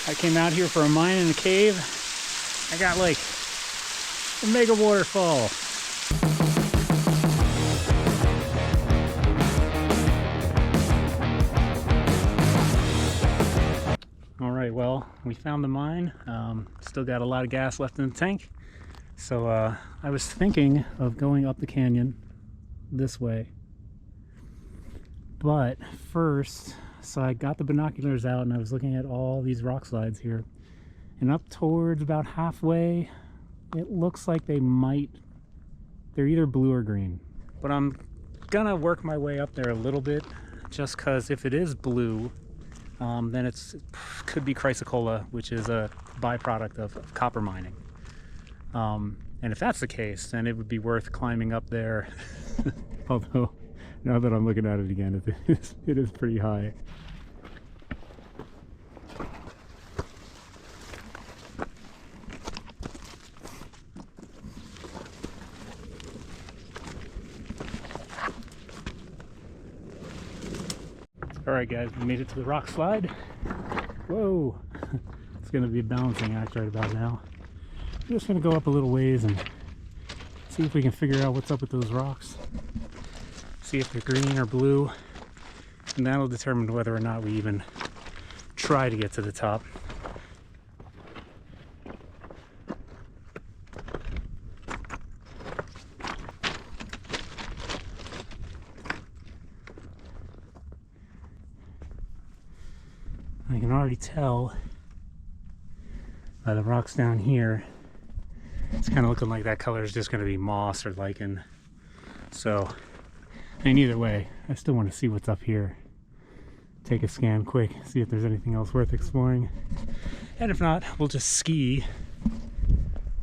I came out here for a mine in a cave. I got like a mega waterfall. All right, well, we found the mine. Still got a lot of gas left in the tank. So I was thinking of going up the canyon this way. But first, so I got the binoculars out and I was looking at all these rock slides here. And up towards about halfway, it looks like they're either blue or green. But I'm gonna work my way up there a little bit, just because if it is blue, then it could be chrysocolla, which is a byproduct of copper mining. And if that's the case, then it would be worth climbing up there. Although, now that I'm looking at it again, it is pretty high. Alright guys, we made it to the rock slide. Whoa! It's going to be a balancing act right about now. I'm just going to go up a little ways and see if we can figure out what's up with those rocks. See if they're green or blue. And that'll determine whether or not we even try to get to the top. I can already tell by the rocks down here, it's kind of looking like that color is just going to be moss or lichen. So, and either way, I still want to see what's up here. Take a scan quick, see if there's anything else worth exploring. And if not, we'll just ski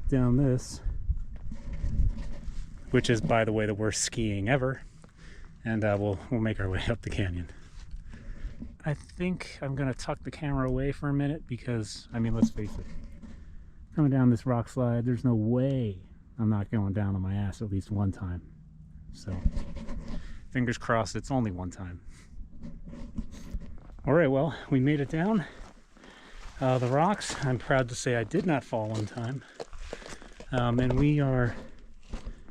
down this, which is, by the way, the worst skiing ever. And we'll make our way up the canyon. I think I'm going to tuck the camera away for a minute because, I mean, let's face it. Coming down this rock slide, there's no way I'm not going down on my ass at least one time. So, fingers crossed it's only one time. Alright, well, we made it down the rocks. I'm proud to say I did not fall one time. And we are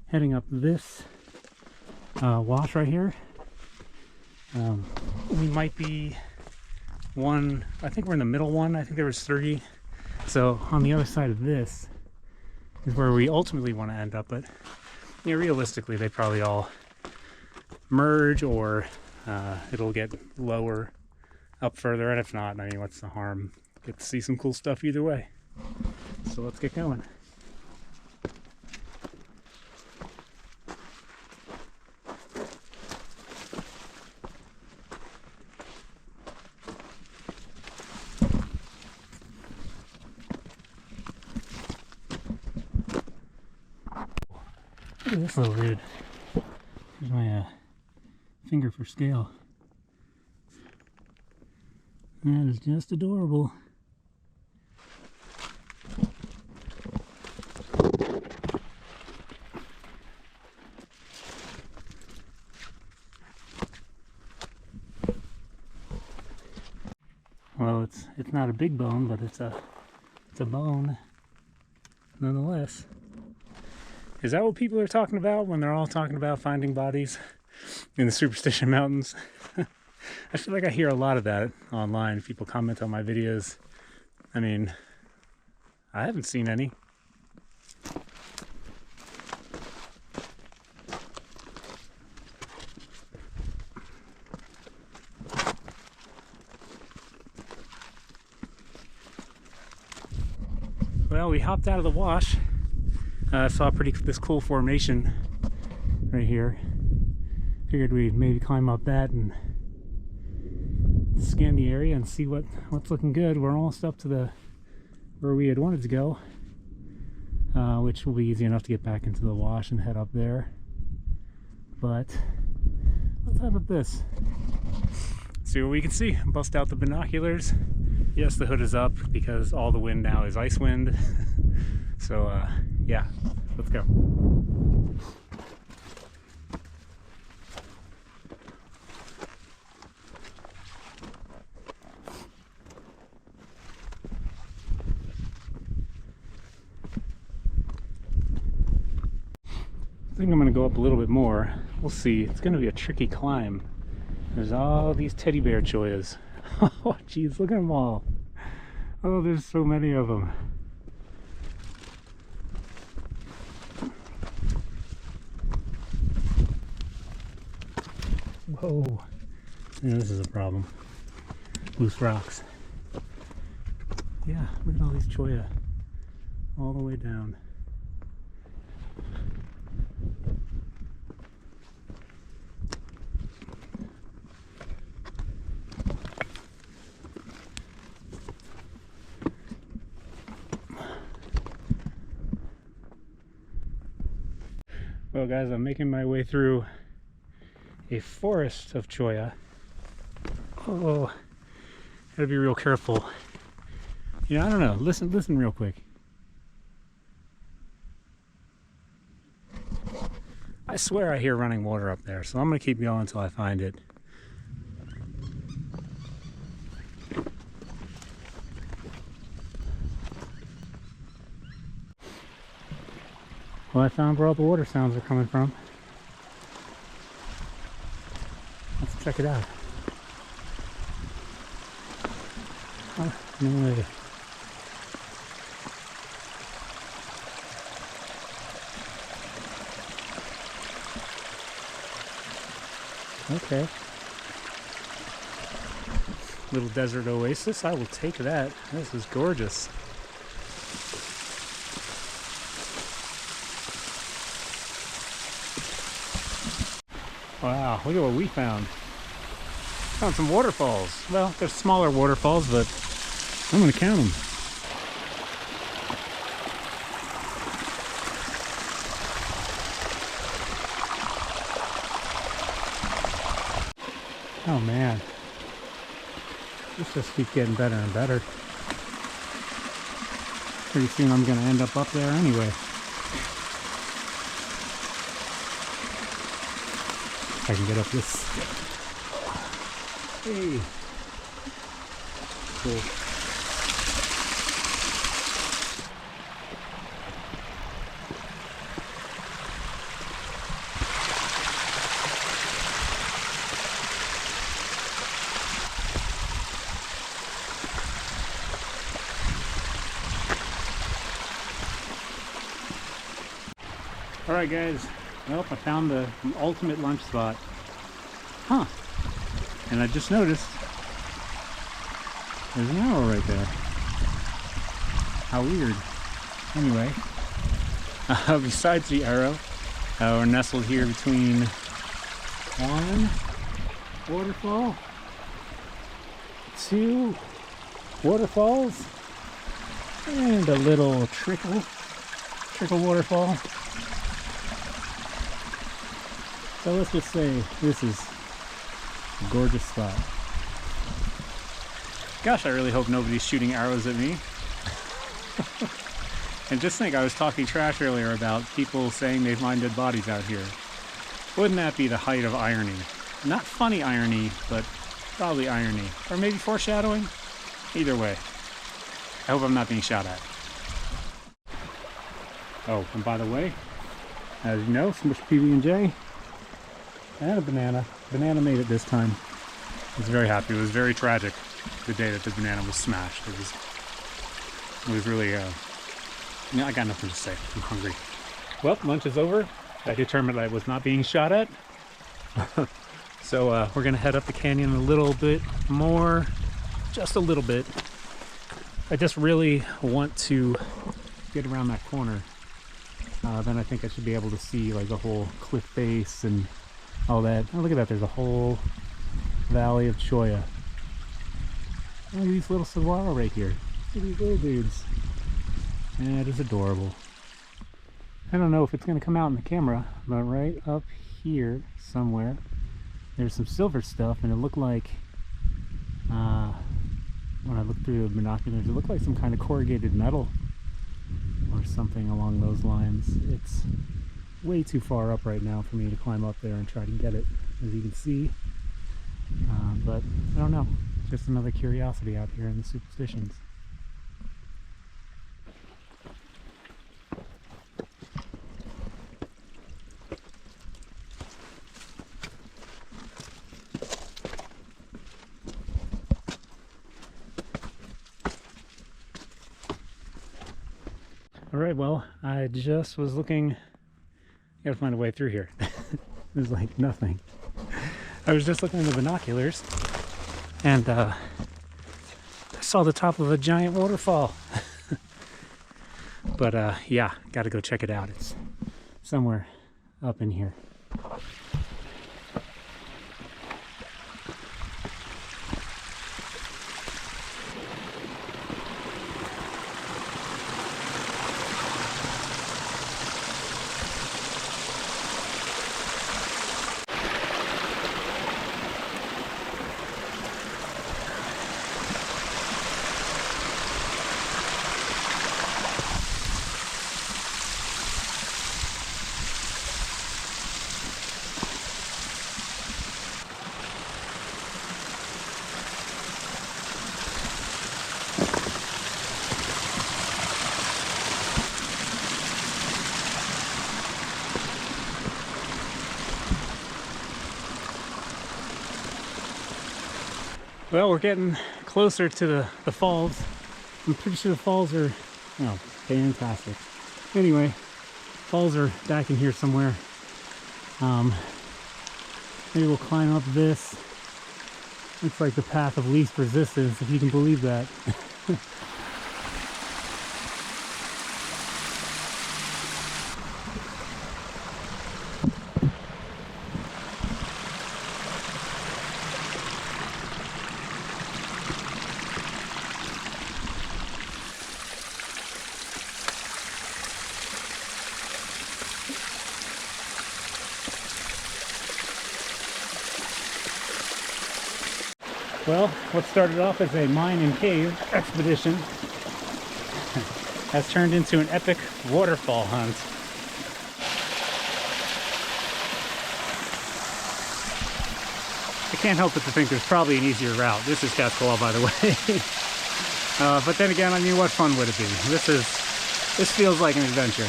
heading up this wash right here. We might be one, I think we're in the middle one. I think there was 3. So on the other side of this is where we ultimately want to end up. But yeah, realistically, they probably all merge, or it'll get lower up further. And if not, I mean, what's the harm? Get to see some cool stuff either way. So let's get going. Look at this little dude. Here's my finger for scale. That is just adorable. Well, it's not a big bone, but it's a bone nonetheless. Is that what people are talking about when they're all talking about finding bodies in the Superstition Mountains? I feel like I hear a lot of that online. People comment on my videos. I mean, I haven't seen any. Well, we hopped out of the wash. Saw this cool formation right here. Figured we'd maybe climb up that and scan the area and see what's looking good. We're almost up to where we had wanted to go, which will be easy enough to get back into the wash and head up there. But let's head up this. See what we can see. Bust out the binoculars. Yes, the hood is up because all the wind now is ice wind. So yeah, let's go. think I'm gonna go up a little bit more. We'll see. It's gonna be a tricky climb. There's all these teddy bear chollas. Oh geez, look at them all. Oh, there's so many of them. Whoa. Yeah, this is a problem. Loose rocks. Yeah, look at all these cholla. All the way down. Well guys, I'm making my way through a forest of cholla. Oh, gotta be real careful. You know, I don't know. Listen real quick. I swear I hear running water up there, so I'm gonna keep going until I find it. Well, I found where all the water sounds are coming from. Let's check it out. Oh, no way. Okay. Little desert oasis. I will take that. This is gorgeous. Wow, look at what we found. Found some waterfalls. Well, they're smaller waterfalls, but I'm gonna count them. Oh man, this just keeps getting better and better. Pretty soon I'm gonna end up there anyway. If I can get up this. Hey. Cool. Alright guys, well, I found the ultimate lunch spot. Huh. And I just noticed there's an arrow right there. How weird. Anyway, besides the arrow, we're nestled here between one waterfall, two waterfalls, and a little trickle waterfall. So let's just say this is a gorgeous spot. Gosh, I really hope nobody's shooting arrows at me. And just think, I was talking trash earlier about people saying they find dead bodies out here. Wouldn't that be the height of irony? Not funny irony, but probably irony. Or maybe foreshadowing? Either way. I hope I'm not being shot at. Oh, and by the way, as you know, some PB&J. And a banana. Banana made it this time. I was very happy. It was very tragic the day that the banana was smashed. It was really, yeah, I got nothing to say. I'm hungry. Well, lunch is over. I determined I was not being shot at. So we're going to head up the canyon a little bit more. Just a little bit. I just really want to get around that corner. Then I think I should be able to see like the whole cliff face and all that. Oh, look at that. There's a whole valley of cholla. Look at these little saguaro right here. Look at these little dudes. Yeah, it is adorable. I don't know if it's going to come out in the camera, but right up here somewhere there's some silver stuff, and it looked like when I looked through the binoculars, it looked like some kind of corrugated metal or something along those lines. It's way too far up right now for me to climb up there and try to get it, as you can see. But I don't know, just another curiosity out here in the Superstitions. All right, well, I just was looking. Gotta find a way through here. There's like nothing. I was just looking in the binoculars and I saw the top of a giant waterfall. But yeah, gotta go check it out. It's somewhere up in here. Well, we're getting closer to the falls. I'm pretty sure the falls are, oh, fantastic. Anyway, falls are back in here somewhere. Maybe we'll climb up this. Looks like the path of least resistance, if you can believe that. Well, what started off as a mine and cave expedition has turned into an epic waterfall hunt. I can't help but to think there's probably an easier route. This is Cholla, by the way. But then again, I mean, what fun would it be? This feels like an adventure.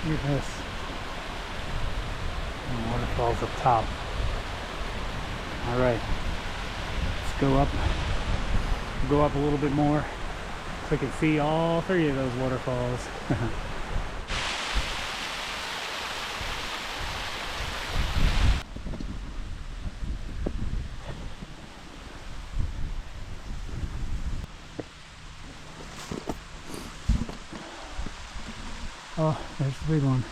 Look at this. And waterfalls up top. Alright. Let's go up. Go up a little bit more so I can see all three of those waterfalls. Oh, there's the big one.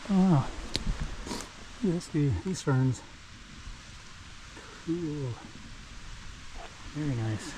Oh, look at these ferns. Cool. Very nice.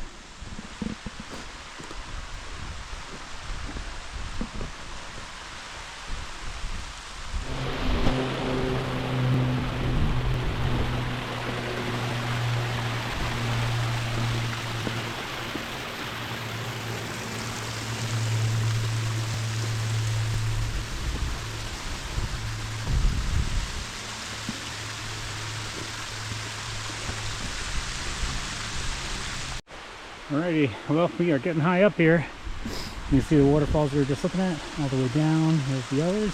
Alrighty, well, we are getting high up here. You can see the waterfalls we were just looking at, all the way down. There's the others.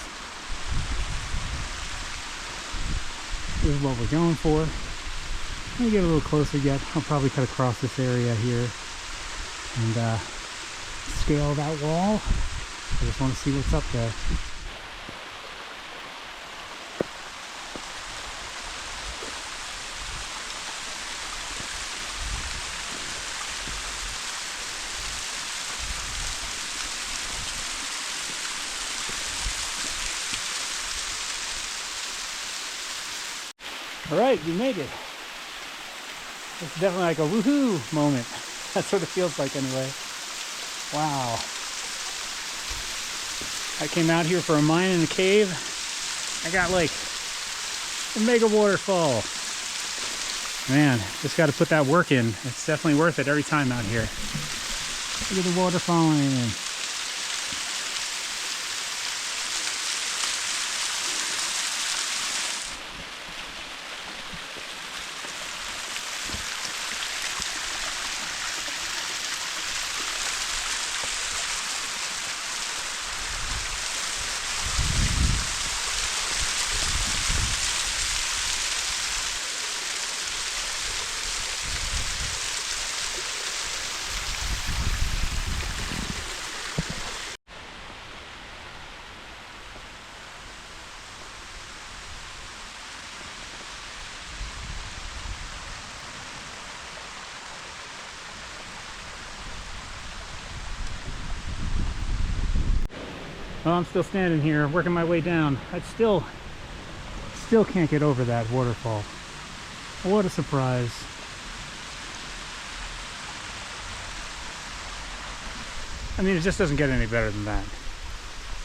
This is what we're going for. Let me get a little closer yet. I'll probably cut across this area here and scale that wall. I just want to see what's up there. Alright, you made it. It's definitely like a woohoo moment. That's what it feels like anyway. Wow. I came out here for a mine in a cave. I got like a mega waterfall. Man, just got to put that work in. It's definitely worth it every time out here. Look at the water falling in. Well, I'm still standing here, working my way down. I still can't get over that waterfall. What a surprise. I mean, it just doesn't get any better than that.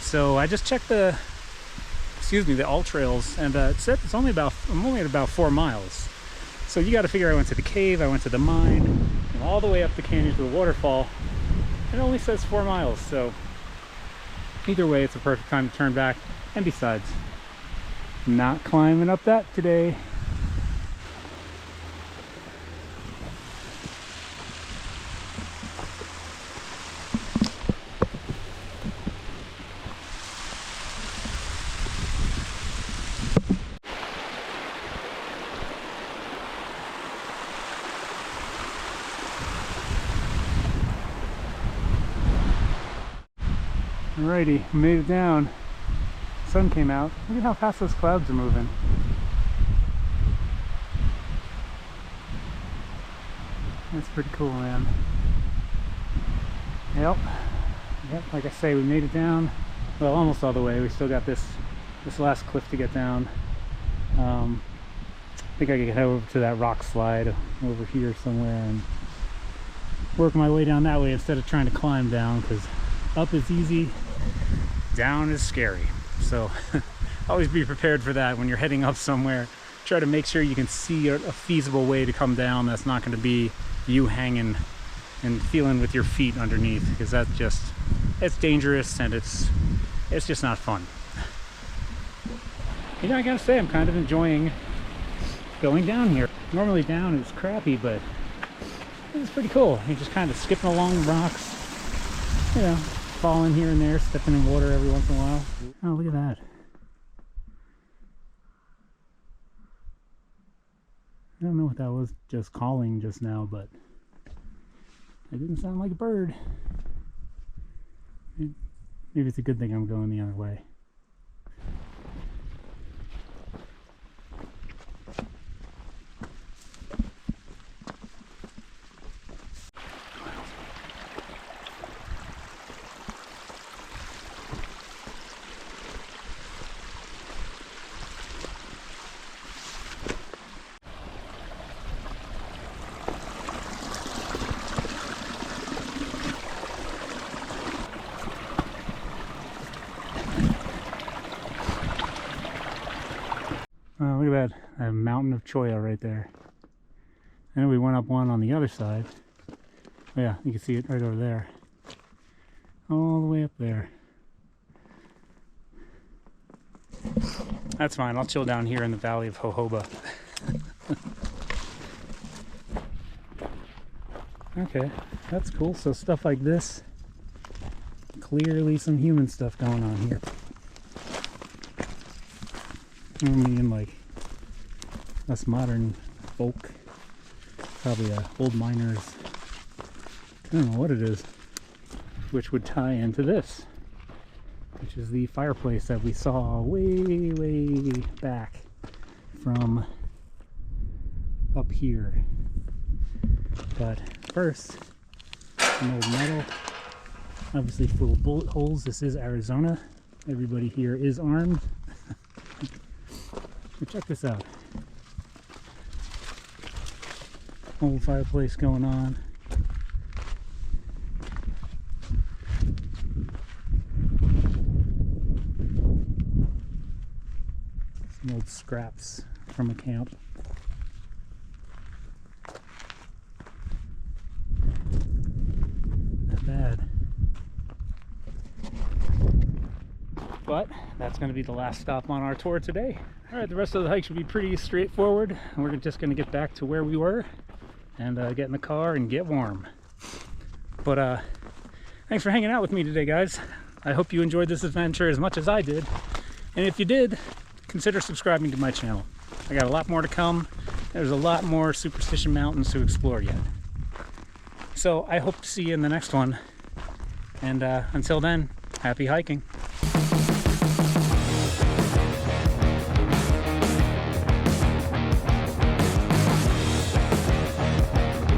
So I just checked the all trails, and it said I'm only at about 4 miles. So you got to figure I went to the cave, I went to the mine, and all the way up the canyon to the waterfall. It only says 4 miles, so either way, it's a perfect time to turn back. And besides, not climbing up that today. Alrighty, made it down. Sun came out. Look at how fast those clouds are moving. That's pretty cool, man. Yep, like I say, we made it down. Well, almost all the way. We still got this last cliff to get down. I think I could head over to that rock slide over here somewhere and work my way down that way instead of trying to climb down, because up is easy, down is scary. So always be prepared for that when you're heading up somewhere. Try to make sure you can see a feasible way to come down that's not going to be you hanging and feeling with your feet underneath, because it's dangerous and it's just not fun. You know, I gotta say, I'm kind of enjoying going down here. Normally down is crappy, but it's pretty cool. You're just kind of skipping along the rocks, you know, falling here and there, stepping in water every once in a while. Oh, look at that. I don't know what that was just calling just now, but it didn't sound like a bird. Maybe it's a good thing I'm going the other way. Oh, look at that. A mountain of Cholla right there. And we went up one on the other side. Oh, yeah, you can see it right over there. All the way up there. That's fine. I'll chill down here in the valley of Jojoba. Okay, that's cool. So stuff like this. Clearly some human stuff going on here. I mean, like us modern folk, probably old miners, I don't know what it is, which would tie into this, which is the fireplace that we saw way back from up here. But first, some old metal, obviously full of bullet holes. This is Arizona. Everybody here is armed. But check this out. Old fireplace going on. Some old scraps from a camp. Not bad. But that's going to be the last stop on our tour today. Alright, the rest of the hike should be pretty straightforward. We're just going to get back to where we were and get in the car and get warm. But thanks for hanging out with me today, guys. I hope you enjoyed this adventure as much as I did. And if you did, consider subscribing to my channel. I got a lot more to come. There's a lot more Superstition Mountains to explore yet. So I hope to see you in the next one. And until then, happy hiking.